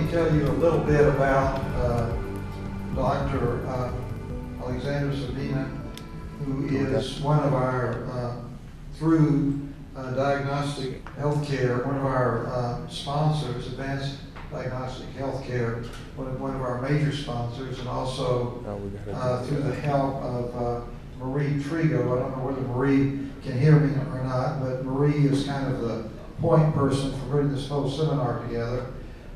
me tell you a little bit about Dr. Alexander Sardina, who is one of our, through Diagnostic Healthcare, one of our sponsors, Advanced Diagnostic Healthcare, one of our major sponsors, and also through the help of Marie Trigo. I don't know whether Marie can hear me or not, but Marie is kind of the point person for putting this whole seminar together.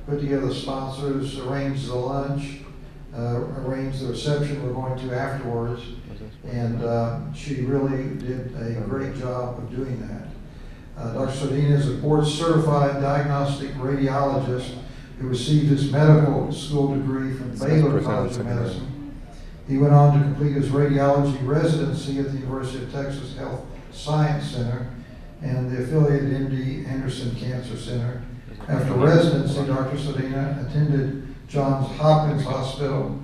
Put together the sponsors, arranged the lunch, arranged the reception we're going to afterwards, and she really did a great job of doing that. Dr. Sardina is a board-certified diagnostic radiologist who received his medical school degree from Baylor College of Medicine. He went on to complete his radiology residency at the University of Texas Health Science Center and the affiliated MD Anderson Cancer Center. After residency, Dr. Sardina attended Johns Hopkins Hospital,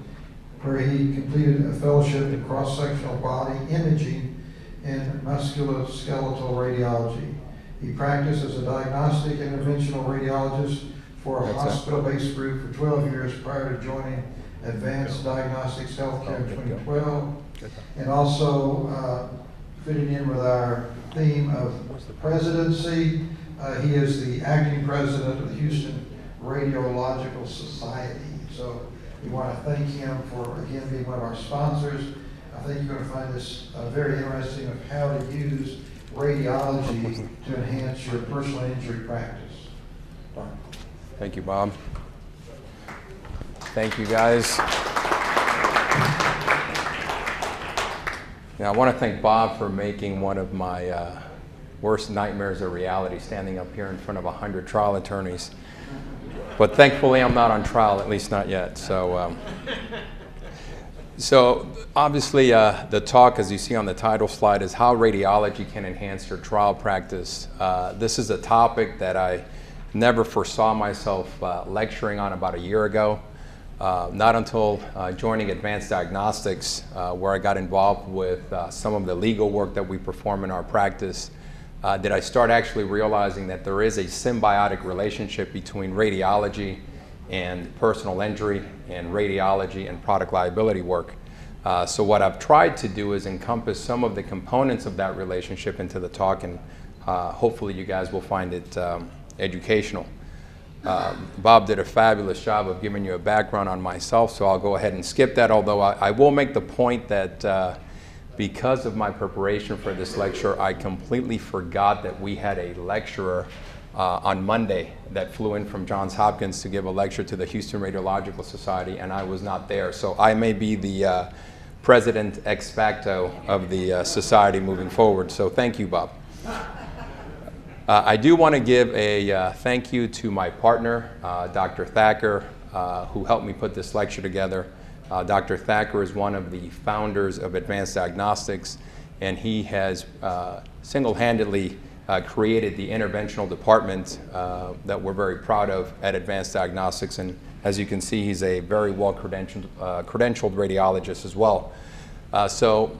where he completed a fellowship in cross-sectional body imaging and musculoskeletal radiology. He practiced as a diagnostic interventional radiologist for a hospital-based group for 12 years prior to joining Advanced Diagnostics Healthcare in 2012, and also fitting in with our theme of presidency. He is the acting president of the Houston Radiological Society. So we want to thank him for, again, being one of our sponsors. I think you're going to find this very interesting of how to use radiology to enhance your personal injury practice. Thank you, Bob. Thank you, guys. Now, I want to thank Bob for making one of my worst nightmares a reality, standing up here in front of 100 trial attorneys. But thankfully, I'm not on trial, at least not yet. So obviously, the talk, as you see on the title slide, is how radiology can enhance your trial practice. This is a topic that I never foresaw myself lecturing on about a year ago. Not until joining Advanced Diagnostics, where I got involved with some of the legal work that we perform in our practice, did I start actually realizing that there is a symbiotic relationship between radiology and personal injury, and radiology and product liability work. So what I've tried to do is encompass some of the components of that relationship into the talk, and hopefully you guys will find it educational. Bob did a fabulous job of giving you a background on myself, so I'll go ahead and skip that, although I will make the point that because of my preparation for this lecture, I completely forgot that we had a lecturer on Monday that flew in from Johns Hopkins to give a lecture to the Houston Radiological Society, and I was not there. So I may be the president ex facto of the society moving forward. So thank you, Bob. I do want to give a thank you to my partner, Dr. Thacker, who helped me put this lecture together. Dr. Thacker is one of the founders of Advanced Diagnostics, and he has single-handedly created the interventional department that we're very proud of at Advanced Diagnostics. And as you can see, he's a very well-credentialed radiologist as well. So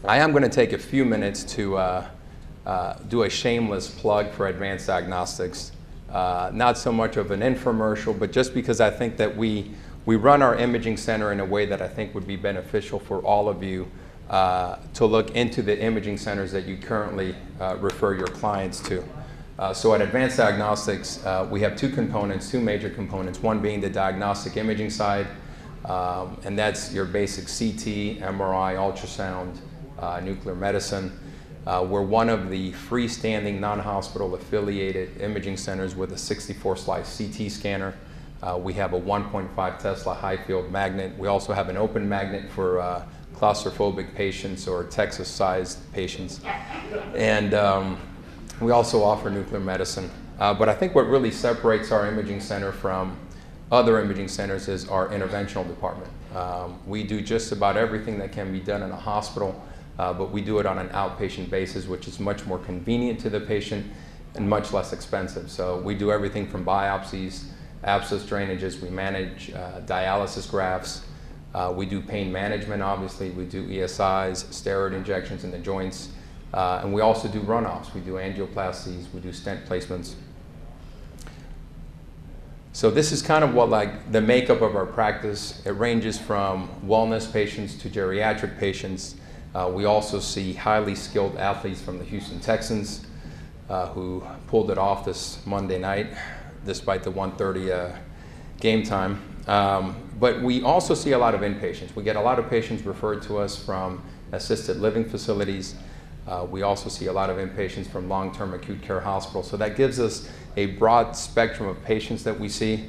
I am going to take a few minutes to do a shameless plug for Advanced Diagnostics. Not so much of an infomercial, but just because I think that we run our imaging center in a way that I think would be beneficial for all of you to look into the imaging centers that you currently refer your clients to. So at Advanced Diagnostics, we have two major components, one being the diagnostic imaging side, and that's your basic CT, MRI, ultrasound, nuclear medicine. We're one of the freestanding non-hospital affiliated imaging centers with a 64-slice CT scanner. We have a 1.5 Tesla high field magnet. We also have an open magnet for claustrophobic patients or Texas-sized patients. And we also offer nuclear medicine. But I think what really separates our imaging center from other imaging centers is our interventional department. We do just about everything that can be done in a hospital, but we do it on an outpatient basis, which is much more convenient to the patient and much less expensive. So we do everything from biopsies, abscess drainages, we manage dialysis grafts, we do pain management, obviously, we do ESIs, steroid injections in the joints, and we also do runoffs. We do angioplasties, we do stent placements. So this is kind of what like the makeup of our practice. It ranges from wellness patients to geriatric patients. We also see highly skilled athletes from the Houston Texans who pulled it off this Monday night despite the 1:30 game time. But we also see a lot of inpatients. We get a lot of patients referred to us from assisted living facilities. We also see a lot of inpatients from long-term acute care hospitals. So that gives us a broad spectrum of patients that we see.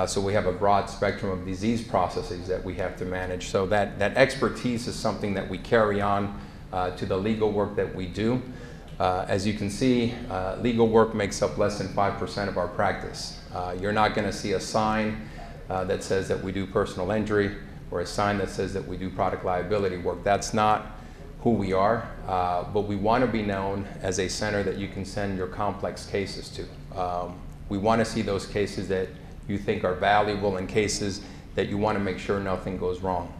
So we have a broad spectrum of disease processes that we have to manage. So that expertise is something that we carry on to the legal work that we do. As you can see, legal work makes up less than 5% of our practice. You're not going to see a sign that says that we do personal injury or a sign that says that we do product liability work. That's not who we are, but we want to be known as a center that you can send your complex cases to. We want to see those cases that you think are valuable and cases that you want to make sure nothing goes wrong.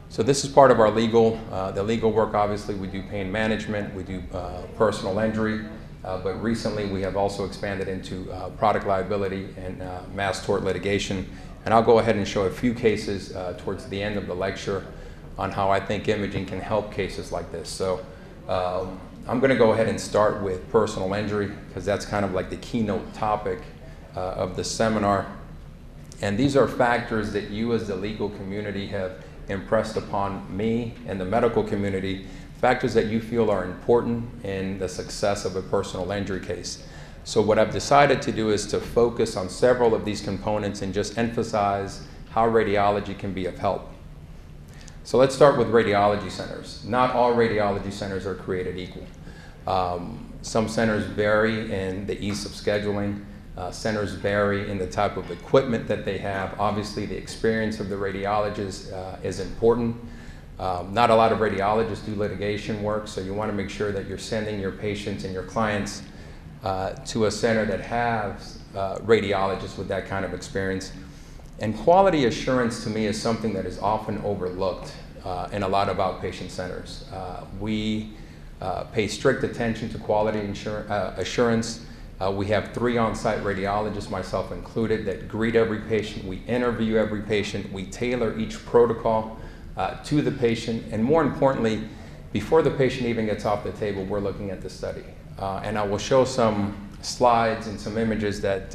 So this is part of our the legal work. Obviously, we do pain management, we do personal injury, but recently we have also expanded into product liability and mass tort litigation. And I'll go ahead and show a few cases towards the end of the lecture on how I think imaging can help cases like this. So I'm going to go ahead and start with personal injury because that's kind of like the keynote topic of the seminar. And these are factors that you as the legal community have impressed upon me and the medical community, factors that you feel are important in the success of a personal injury case. So what I've decided to do is to focus on several of these components and just emphasize how radiology can be of help. So let's start with radiology centers. Not all radiology centers are created equal. Some centers vary in the ease of scheduling. Centers vary in the type of equipment that they have. Obviously, the experience of the radiologist is important. Not a lot of radiologists do litigation work, so you want to make sure that you're sending your patients and your clients to a center that has radiologists with that kind of experience. And quality assurance to me is something that is often overlooked in a lot of outpatient centers. We pay strict attention to quality assurance. We have 3 on-site radiologists, myself included, that greet every patient. We interview every patient. We tailor each protocol to the patient. And more importantly, before the patient even gets off the table, we're looking at the study. And I will show some slides and some images that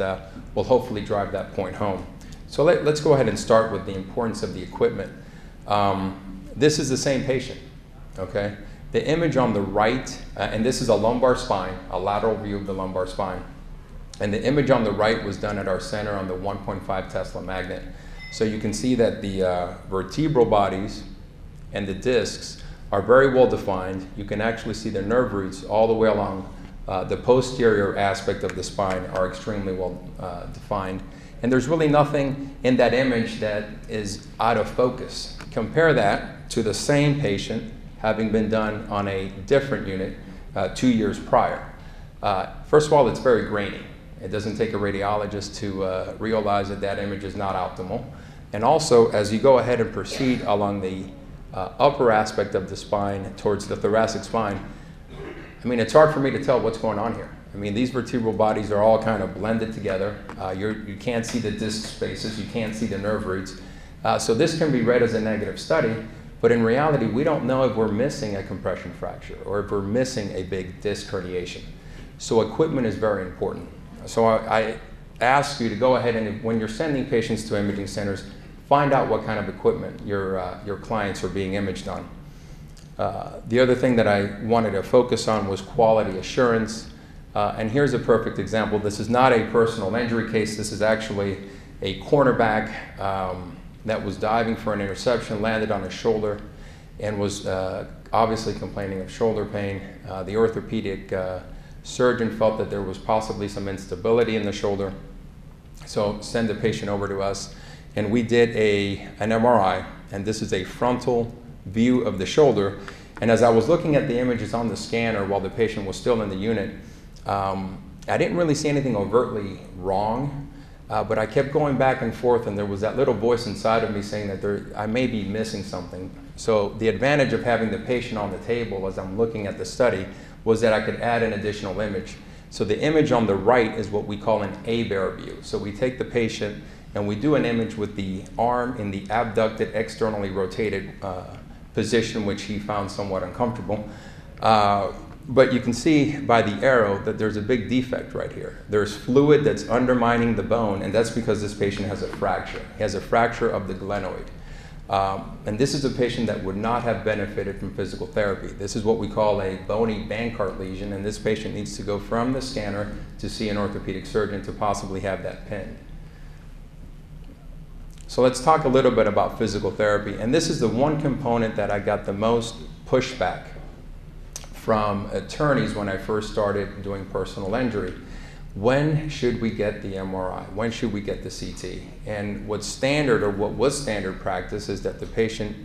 will hopefully drive that point home. So let's go ahead and start with the importance of the equipment. This is the same patient, okay? The image on the right, and this is a lumbar spine, a lateral view of the lumbar spine. And the image on the right was done at our center on the 1.5 Tesla magnet. So you can see that the vertebral bodies and the discs are very well defined. You can actually see the nerve roots all the way along. The posterior aspect of the spine are extremely well defined. And there's really nothing in that image that is out of focus. Compare that to the same patient having been done on a different unit 2 years prior. First of all, it's very grainy. It doesn't take a radiologist to realize that that image is not optimal. And also, as you go ahead and proceed along the upper aspect of the spine towards the thoracic spine, I mean, it's hard for me to tell what's going on here. I mean, these vertebral bodies are all kind of blended together. You can't see the disc spaces, you can't see the nerve roots. So this can be read as a negative study, but in reality, we don't know if we're missing a compression fracture or if we're missing a big disc herniation. So equipment is very important. So I ask you to go ahead and, when you're sending patients to imaging centers, find out what kind of equipment your clients are being imaged on. The other thing that I wanted to focus on was quality assurance. And here's a perfect example. This is not a personal injury case. This is actually a cornerback that was diving for an interception, landed on his shoulder, and was obviously complaining of shoulder pain. The orthopedic surgeon felt that there was possibly some instability in the shoulder, so send the patient over to us. And we did an MRI, and this is a frontal view of the shoulder. And as I was looking at the images on the scanner while the patient was still in the unit, I didn't really see anything overtly wrong, but I kept going back and forth, and there was that little voice inside of me saying that I may be missing something. So the advantage of having the patient on the table as I'm looking at the study was that I could add an additional image. So the image on the right is what we call an A-bear view. So we take the patient and we do an image with the arm in the abducted, externally rotated position, which he found somewhat uncomfortable. But you can see by the arrow that there's a big defect right here. There's fluid that's undermining the bone, and that's because this patient has a fracture. He has a fracture of the glenoid. And this is a patient that would not have benefited from physical therapy. This is what we call a bony Bankart lesion, and this patient needs to go from the scanner to see an orthopedic surgeon to possibly have that pinned. So let's talk a little bit about physical therapy, and this is the one component that I got the most pushback from attorneys when I first started doing personal injury. When should we get the MRI? When should we get the CT? And what's standard, or what was standard practice, is that the patient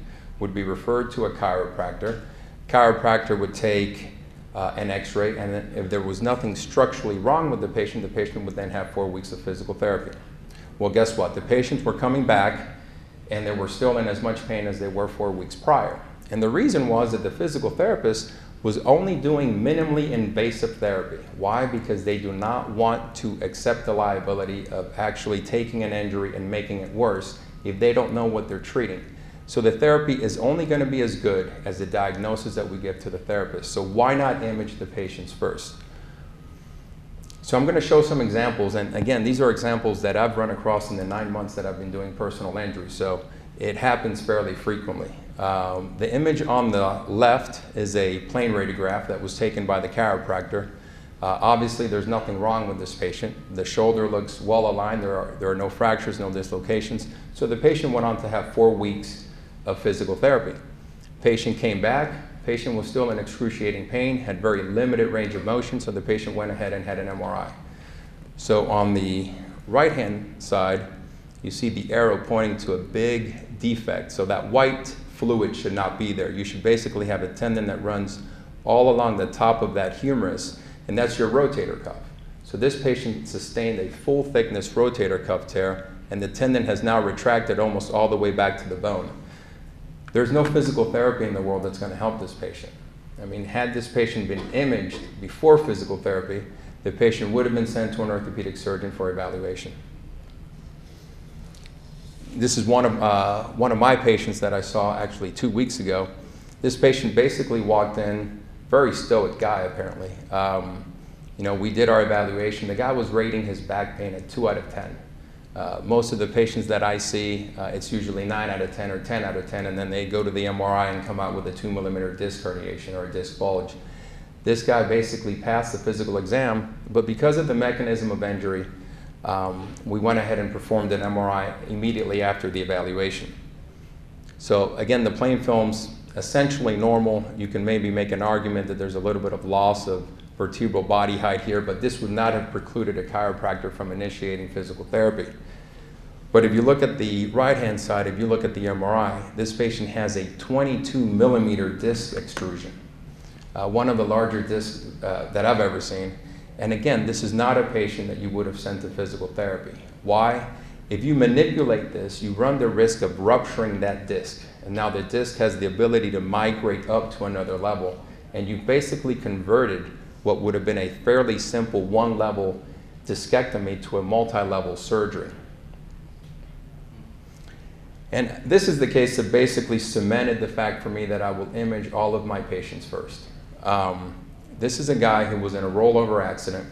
would be referred to a chiropractor. Chiropractor would take an x-ray, and then if there was nothing structurally wrong with the patient would then have 4 weeks of physical therapy. Well, guess what? The patients were coming back, and they were still in as much pain as they were 4 weeks prior. And the reason was that the physical therapist was only doing minimally invasive therapy. Why? Because they do not want to accept the liability of actually taking an injury and making it worse if they don't know what they're treating. So the therapy is only going to be as good as the diagnosis that we give to the therapist. So why not image the patients first? So I'm going to show some examples, and again, these are examples that I've run across in the 9 months that I've been doing personal injury, so it happens fairly frequently. The image on the left is a plane radiograph that was taken by the chiropractor. Obviously, there's nothing wrong with this patient. The shoulder looks well aligned. There are no fractures, no dislocations. So the patient went on to have 4 weeks of physical therapy. Patient came back. Patient was still in excruciating pain, had very limited range of motion, so the patient went ahead and had an MRI. So on the right-hand side, you see the arrow pointing to a big defect. So that white fluid should not be there. You should basically have a tendon that runs all along the top of that humerus, and that's your rotator cuff. So this patient sustained a full thickness rotator cuff tear, and the tendon has now retracted almost all the way back to the bone. There's no physical therapy in the world that's going to help this patient. I mean, had this patient been imaged before physical therapy, the patient would have been sent to an orthopedic surgeon for evaluation. This is one of my patients that I saw actually 2 weeks ago. This patient basically walked in, very stoic guy apparently. We did our evaluation. The guy was rating his back pain at 2 out of 10. Most of the patients that I see, it's usually 9 out of 10 or 10 out of 10, and then they go to the MRI and come out with a 2mm disc herniation or a disc bulge. This guy basically passed the physical exam, but because of the mechanism of injury, we went ahead and performed an MRI immediately after the evaluation. So again, the plain film's essentially normal. You can maybe make an argument that there's a little bit of loss of vertebral body height here, but this would not have precluded a chiropractor from initiating physical therapy. But if you look at the right-hand side, if you look at the MRI, this patient has a 22mm disc extrusion, one of the larger discs that I've ever seen. And again, this is not a patient that you would have sent to physical therapy. Why? If you manipulate this, you run the risk of rupturing that disc. And now the disc has the ability to migrate up to another level. And you've basically converted what would have been a fairly simple one-level discectomy to a multi-level surgery. And this is the case that basically cemented the fact for me that I will image all of my patients first. This is a guy who was in a rollover accident,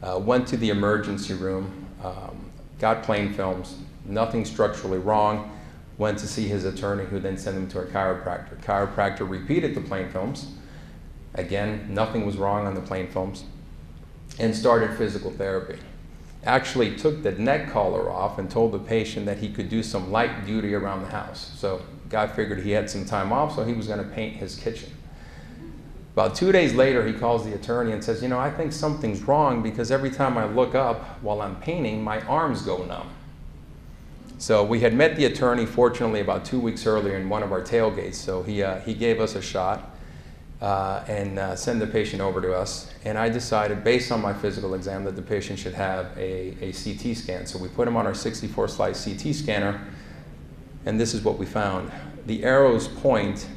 went to the emergency room, got plain films, nothing structurally wrong, went to see his attorney, who then sent him to a chiropractor. Chiropractor repeated the plain films. Again, nothing was wrong on the plain films, and started physical therapy. Actually took the neck collar off and told the patient that he could do some light duty around the house. So guy figured he had some time off, so he was going to paint his kitchen. About 2 days later, he calls the attorney and says, I think something's wrong because every time I look up while I'm painting, my arms go numb. So we had met the attorney, fortunately, about 2 weeks earlier in one of our tailgates, so he gave us a shot. And send the patient over to us. And I decided, based on my physical exam, that the patient should have a CT scan. So we put him on our 64-slice CT scanner, and this is what we found. The arrows point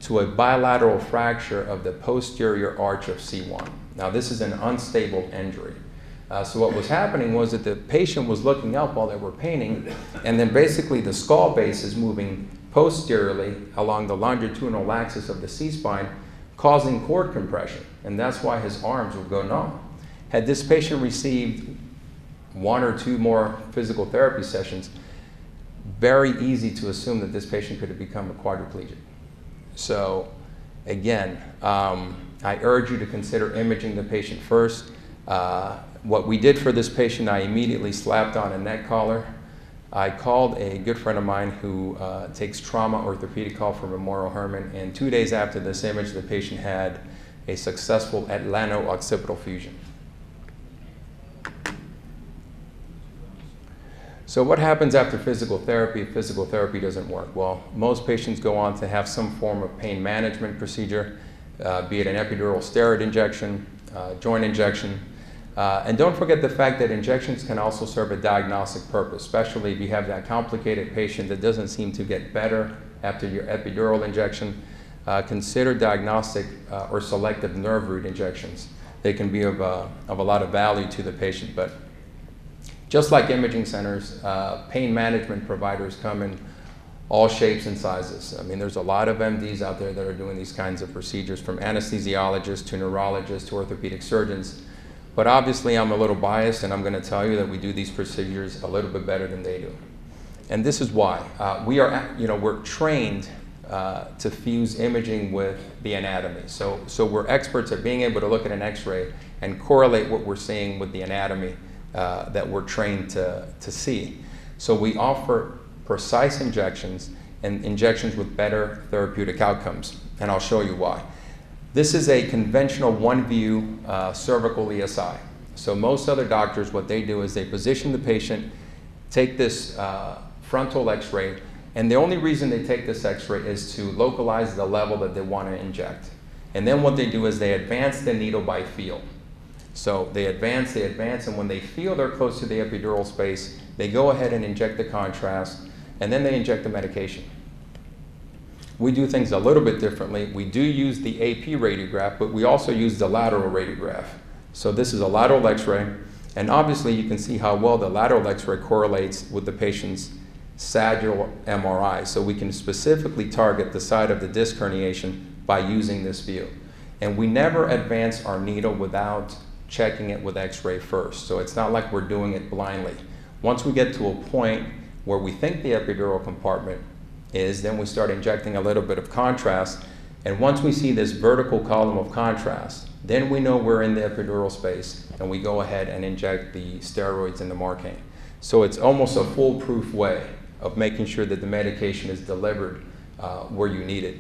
to a bilateral fracture of the posterior arch of C1. Now this is an unstable injury. So what was happening was that the patient was looking up while they were painting, and then basically the skull base is moving posteriorly along the longitudinal axis of the C-spine, causing cord compression, and that's why his arms would go numb. Had this patient received 1 or 2 more physical therapy sessions, very easy to assume that this patient could have become a quadriplegic. So again, I urge you to consider imaging the patient first. What we did for this patient, I immediately slapped on a neck collar. I called a good friend of mine who takes trauma orthopedic call for Memorial Hermann, and 2 days after this image, the patient had a successful atlano-occipital fusion. So what happens after physical therapy if physical therapy doesn't work? Well, most patients go on to have some form of pain management procedure, be it an epidural steroid injection, joint injection. And don't forget the fact that injections can also serve a diagnostic purpose, especially if you have that complicated patient that doesn't seem to get better after your epidural injection. Consider diagnostic or selective nerve root injections. They can be of a lot of value to the patient, but just like imaging centers, pain management providers come in all shapes and sizes. I mean, there's a lot of MDs out there that are doing these kinds of procedures, from anesthesiologists to neurologists to orthopedic surgeons. But obviously, I'm a little biased, and I'm going to tell you that we do these procedures a little bit better than they do. And this is why. We're trained to fuse imaging with the anatomy. So we're experts at being able to look at an X-ray and correlate what we're seeing with the anatomy that we're trained to see. So we offer precise injections and injections with better therapeutic outcomes, and I'll show you why. This is a conventional one-view cervical ESI. So most other doctors, what they do is they position the patient, take this frontal X-ray, and the only reason they take this X-ray is to localize the level that they want to inject. And then what they do is they advance the needle by feel. So they advance, and when they feel they're close to the epidural space, they go ahead and inject the contrast, and then they inject the medication. We do things a little bit differently. We do use the AP radiograph, but we also use the lateral radiograph. So this is a lateral X-ray, and obviously you can see how well the lateral X-ray correlates with the patient's sagittal MRI. So we can specifically target the site of the disc herniation by using this view. And we never advance our needle without checking it with X-ray first. So it's not like we're doing it blindly. Once we get to a point where we think the epidural compartment is, then we start injecting a little bit of contrast. And once we see this vertical column of contrast, then we know we're in the epidural space, and we go ahead and inject the steroids and the Marcaine. So it's almost a foolproof way of making sure that the medication is delivered where you need it.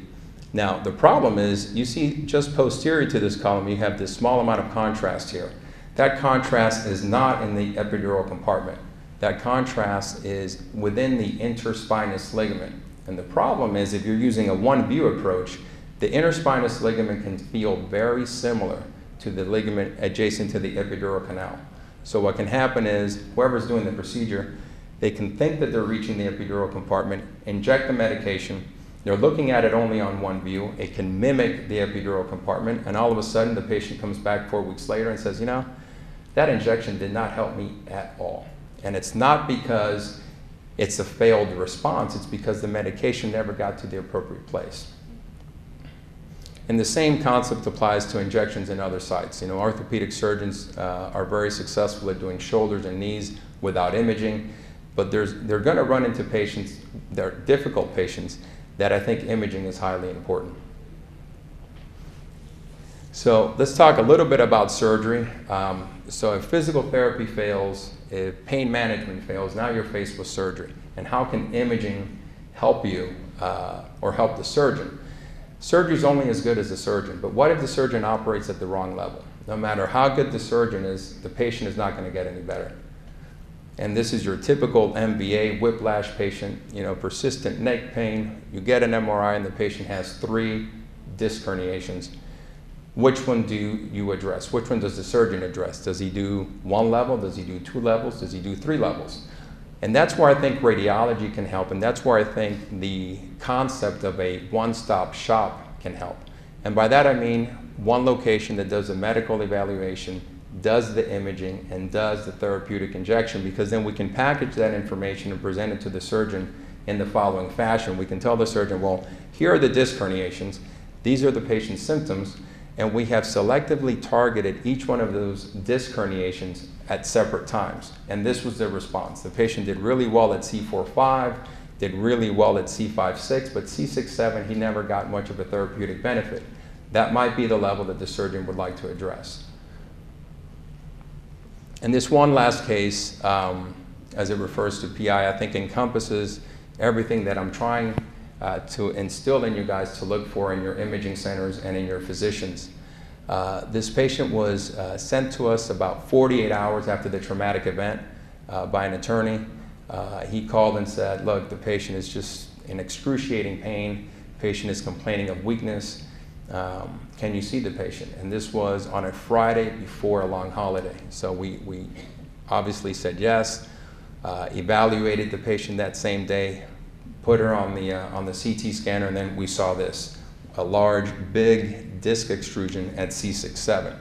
Now, the problem is, you see just posterior to this column, you have this small amount of contrast here. That contrast is not in the epidural compartment. That contrast is within the interspinous ligament. And the problem is, if you're using a one-view approach, the interspinous ligament can feel very similar to the ligament adjacent to the epidural canal. So what can happen is, whoever's doing the procedure, they can think that they're reaching the epidural compartment, inject the medication, they're looking at it only on one view, it can mimic the epidural compartment, and all of a sudden the patient comes back 4 weeks later and says, you know, that injection did not help me at all. And it's not because it's a failed response, it's because the medication never got to the appropriate place. And the same concept applies to injections in other sites. You know, orthopedic surgeons are very successful at doing shoulders and knees without imaging, but they're going to run into patients, they're difficult patients, that I think imaging is highly important. So let's talk a little bit about surgery. So if physical therapy fails, if pain management fails, now you're faced with surgery. And how can imaging help you or help the surgeon? Surgery is only as good as the surgeon, but what if the surgeon operates at the wrong level? No matter how good the surgeon is, the patient is not going to get any better. And this is your typical MVA whiplash patient, you know, persistent neck pain. You get an MRI and the patient has 3 disc herniations. Which one do you address? Which one does the surgeon address? Does he do 1 level? Does he do 2 levels? Does he do 3 levels? And that's where I think radiology can help, and that's where I think the concept of a one-stop shop can help. And by that I mean, one location that does a medical evaluation, does the imaging, and does the therapeutic injection, because then we can package that information and present it to the surgeon in the following fashion. We can tell the surgeon, well, here are the disc herniations, these are the patient's symptoms, and we have selectively targeted each one of those disc herniations at separate times. And this was their response. The patient did really well at C4-5, did really well at C5-6, but C6-7, he never got much of a therapeutic benefit. That might be the level that the surgeon would like to address. And this one last case, as it refers to PI, I think encompasses everything that I'm trying to instill in you guys to look for in your imaging centers and in your physicians. This patient was sent to us about 48 hours after the traumatic event by an attorney. He called and said, look, the patient is just in excruciating pain. The patient is complaining of weakness. Can you see the patient? And this was on a Friday before a long holiday. So we obviously said yes, evaluated the patient that same day, put her on the CT scanner, and then we saw this, a large, big disc extrusion at C6-7.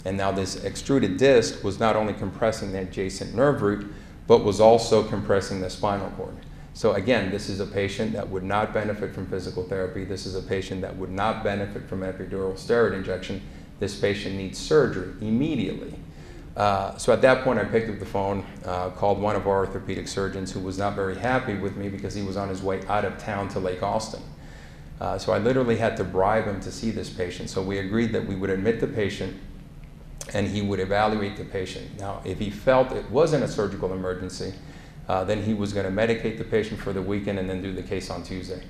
And now this extruded disc was not only compressing the adjacent nerve root, but was also compressing the spinal cord. So again, this is a patient that would not benefit from physical therapy. This is a patient that would not benefit from epidural steroid injection. This patient needs surgery immediately. So at that point, I picked up the phone, called one of our orthopedic surgeons who was not very happy with me because he was on his way out of town to Lake Austin. So I literally had to bribe him to see this patient. So we agreed that we would admit the patient and he would evaluate the patient. Now, if he felt it wasn't a surgical emergency, then he was going to medicate the patient for the weekend and then do the case on Tuesday.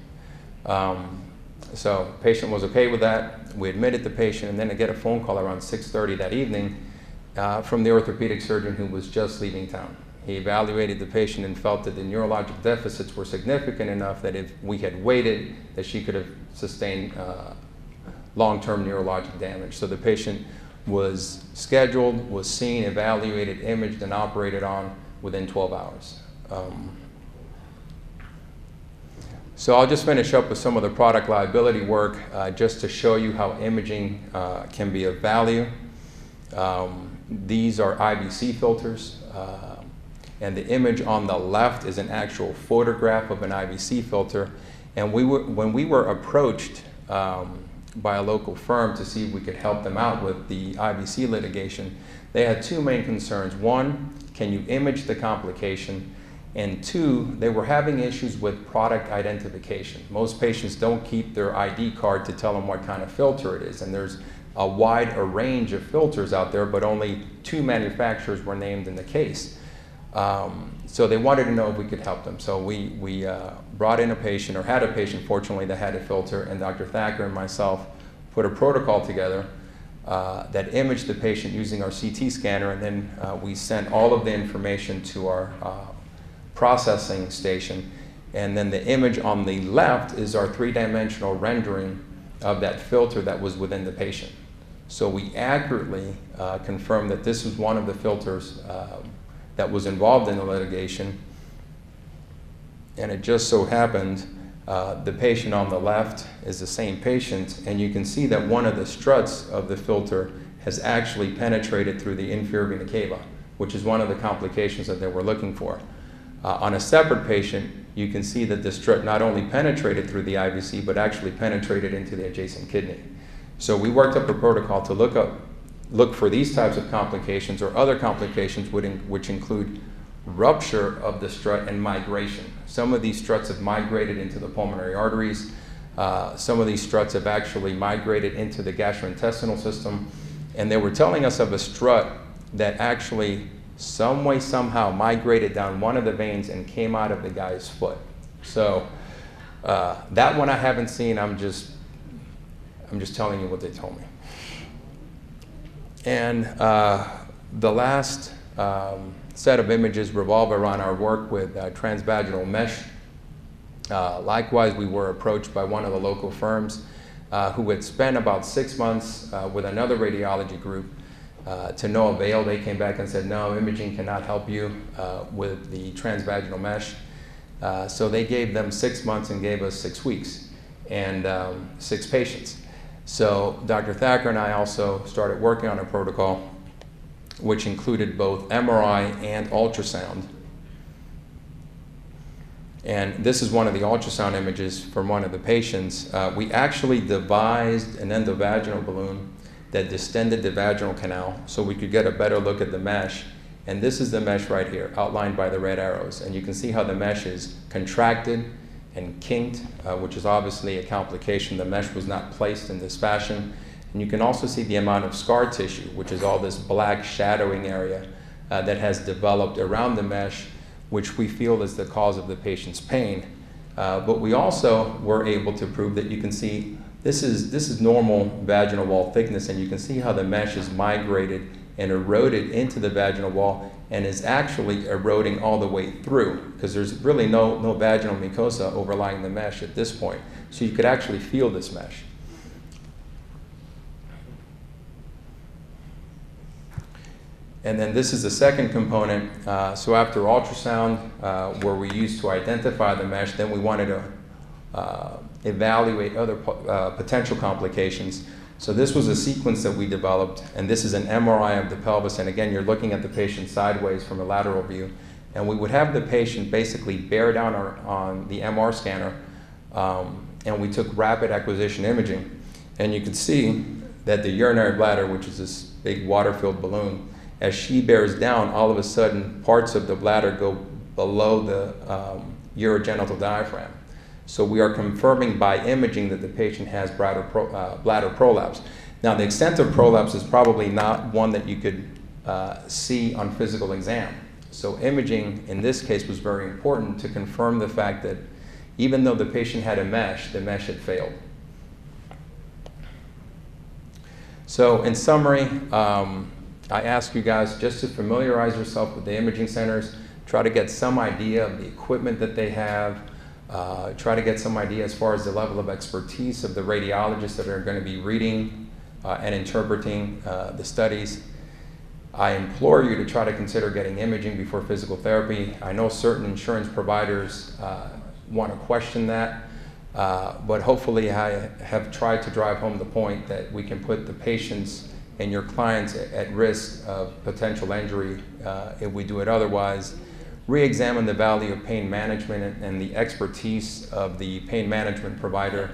So the patient was okay with that. We admitted the patient, and then I get a phone call around 6:30 that evening from the orthopedic surgeon who was just leaving town. He evaluated the patient and felt that the neurologic deficits were significant enough that if we had waited, that she could have sustained long-term neurologic damage. So the patient was scheduled, was seen, evaluated, imaged, and operated on within 12 hours. So I'll just finish up with some of the product liability work just to show you how imaging can be of value. These are IBC filters, and the image on the left is an actual photograph of an IBC filter. And when we were approached by a local firm to see if we could help them out with the IBC litigation, they had two main concerns. One, can you image the complication? And two, they were having issues with product identification. Most patients don't keep their ID card to tell them what kind of filter it is, and there's a wide range of filters out there, but only 2 manufacturers were named in the case. So they wanted to know if we could help them. So we brought in a patient, or had a patient, fortunately, that had a filter, and Dr. Thacker and myself put a protocol together that imaged the patient using our CT scanner, and then we sent all of the information to our processing station. And then the image on the left is our 3-dimensional rendering of that filter that was within the patient. So we accurately confirmed that this was one of the filters that was involved in the litigation. And it just so happened the patient on the left is the same patient, and you can see that one of the struts of the filter has actually penetrated through the inferior vena cava, which is one of the complications that they were looking for. On a separate patient, you can see that the strut not only penetrated through the IVC, but actually penetrated into the adjacent kidney. So we worked up a protocol to look for these types of complications or other complications which include rupture of the strut and migration. Some of these struts have migrated into the pulmonary arteries. Some of these struts have actually migrated into the gastrointestinal system. And they were telling us of a strut that actually some way, somehow migrated down one of the veins and came out of the guy's foot. So that one I haven't seen. I'm just telling you what they told me. And the last set of images revolve around our work with transvaginal mesh. Likewise, we were approached by one of the local firms who had spent about 6 months with another radiology group to no avail. They came back and said, no, imaging cannot help you with the transvaginal mesh. So they gave them 6 months and gave us 6 weeks and 6 patients. So Dr. Thacker and I also started working on a protocol which included both MRI and ultrasound. And this is one of the ultrasound images from one of the patients. We actually devised an endovaginal balloon that distended the vaginal canal so we could get a better look at the mesh. And this is the mesh right here, outlined by the red arrows. And you can see how the mesh is contracted and kinked, which is obviously a complication. The mesh was not placed in this fashion. And you can also see the amount of scar tissue, which is all this black shadowing area that has developed around the mesh, which we feel is the cause of the patient's pain. But we also were able to prove that you can see this is normal vaginal wall thickness, and you can see how the mesh is migrated and eroded into the vaginal wall and is actually eroding all the way through, because there's really no vaginal mucosa overlying the mesh at this point. So you could actually feel this mesh. And then this is the second component. So after ultrasound, where we used to identify the mesh, then we wanted to evaluate other potential complications. So this was a sequence that we developed, and this is an MRI of the pelvis. And again, you're looking at the patient sideways from a lateral view. And we would have the patient basically bear down on the MR scanner, and we took rapid acquisition imaging. And you can see that the urinary bladder, which is this big water-filled balloon, as she bears down, all of a sudden, parts of the bladder go below the urogenital diaphragm. So we are confirming by imaging that the patient has bladder prolapse. Now, the extent of prolapse is probably not one that you could see on physical exam. So imaging, in this case, was very important to confirm the fact that even though the patient had a mesh, the mesh had failed. So in summary, I ask you guys just to familiarize yourself with the imaging centers, try to get some idea of the equipment that they have, try to get some idea as far as the level of expertise of the radiologists that are going to be reading and interpreting the studies. I implore you to try to consider getting imaging before physical therapy. I know certain insurance providers want to question that, but hopefully I have tried to drive home the point that we can put the patients and your clients at risk of potential injury if we do it otherwise. Re-examine the value of pain management and the expertise of the pain management provider.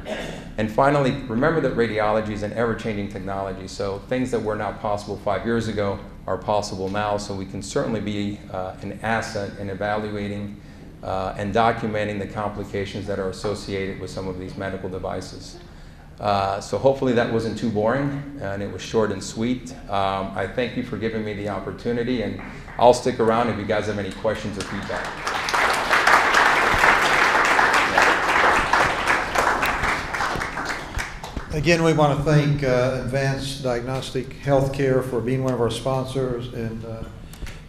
And finally, remember that radiology is an ever-changing technology, so things that were not possible 5 years ago are possible now, so we can certainly be an asset in evaluating and documenting the complications that are associated with some of these medical devices. So hopefully that wasn't too boring and it was short and sweet. I thank you for giving me the opportunity, and I'll stick around if you guys have any questions or feedback. Again, we want to thank Advanced Diagnostic Healthcare for being one of our sponsors, and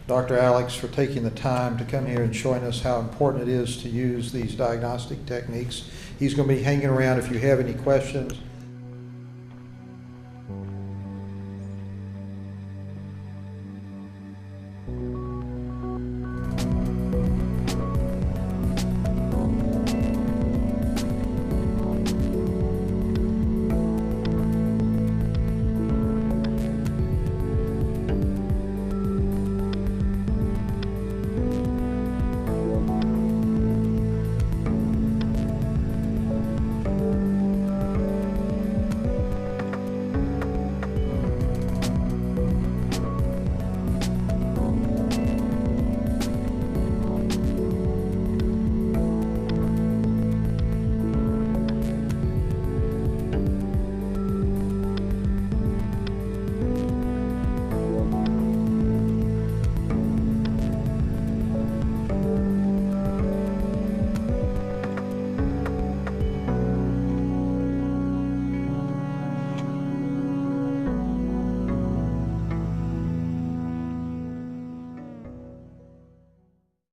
Dr. Alex for taking the time to come here and showing us how important it is to use these diagnostic techniques. He's going to be hanging around if you have any questions.